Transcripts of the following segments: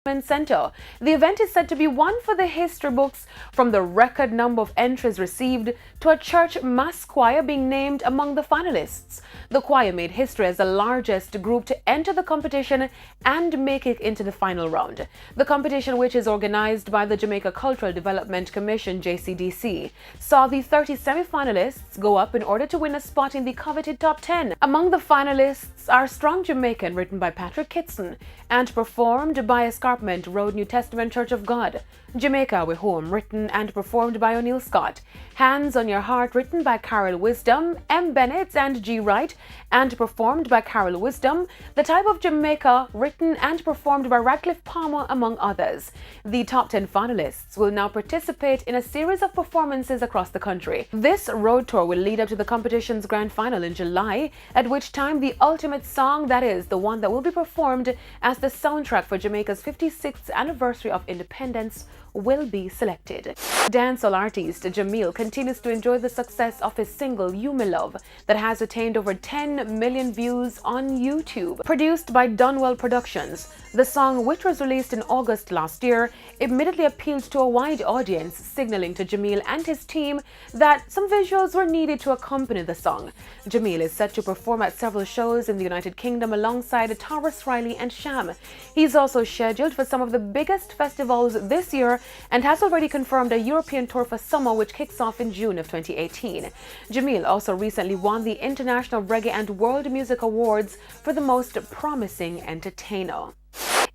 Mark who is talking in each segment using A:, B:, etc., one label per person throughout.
A: Center. The event is said to be one for the history books, from the record number of entries received to a church mass choir being named among the finalists. The choir made history as the largest group to enter the competition and make it into the final round. The competition, which is organized by the Jamaica Cultural Development Commission (JCDC), saw the 30 semi-finalists go up in order to win a spot in the coveted top 10. Among the finalists are Strong Jamaican, written by Patrick Kitson and performed by Escarpment Road New Testament Church of God; Jamaica We're Home, written and performed by O'Neil Scott; Hands on Your Heart, written by Carol Wisdom, M. Bennett and G. Wright, and performed by Carol Wisdom; The Type of Jamaica, written and performed by Radcliffe Palmer, among others. The top 10 finalists will now participate in a series of performances across the country. This road tour will lead up to the competition's grand final in July, at which time the ultimate song, that is, the one that will be performed as the soundtrack for Jamaica's 56th anniversary of independence, will be selected. Dancehall artist Jamil continues to enjoy the success of his single You Me Love, that has attained over 10 million views on YouTube. Produced by Dunwell Productions, the song, which was released in August last year, immediately appealed to a wide audience, signaling to Jamil and his team that some visuals were needed to accompany the song. Jamil is set to perform at several shows in the United Kingdom alongside Tarrus Riley and Sham. He's also scheduled for some of the biggest festivals this year and has already confirmed a European tour for summer, which kicks off in June of 2018. Jamil also recently won the International Reggae and World Music Awards for the most promising entertainer.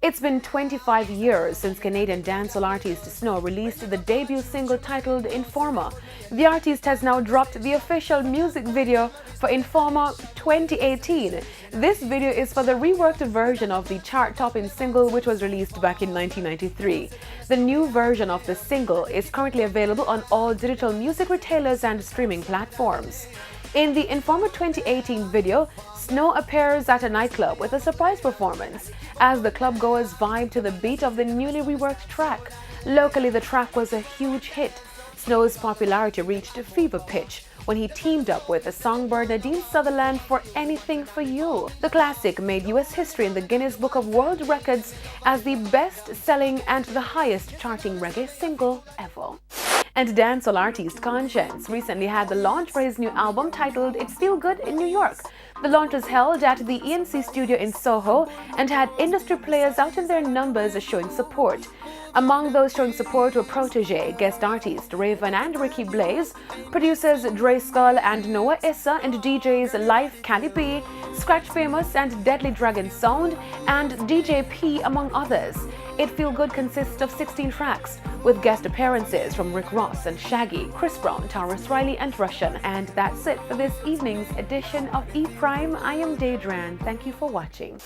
A: It's been 25 years since Canadian dancehall artist Snow released the debut single titled Informer. The artist has now dropped the official music video for Informer 2018. This video is for the reworked version of the chart-topping single, which was released back in 1993. The new version of the single is currently available on all digital music retailers and streaming platforms. In the Informer 2018 video, Snow appears at a nightclub with a surprise performance as the clubgoers vibe to the beat of the newly reworked track. Locally, the track was a huge hit. Snow's popularity reached fever pitch when he teamed up with the songbird Nadine Sutherland for Anything for You. The classic made US history in the Guinness Book of World Records as the best-selling and the highest charting reggae single ever. And dancehall artist Conscience recently had the launch for his new album titled It's Feel Good in New York. The launch was held at the ENC studio in Soho and had industry players out in their numbers showing support. Among those showing support were Protege, guest artist Raven and Ricky Blaze, producers Dre Skull and Noah Issa, and DJs Life Cali P, Scratch Famous and Deadly Dragon Sound, and DJ P, among others. It Feel Good consists of 16 tracks, with guest appearances from Rick Ross and Shaggy, Chris Brown, Tarrus Riley and Russian. And that's it for this evening's edition of E! Prime. I am Daedran. Thank you for watching.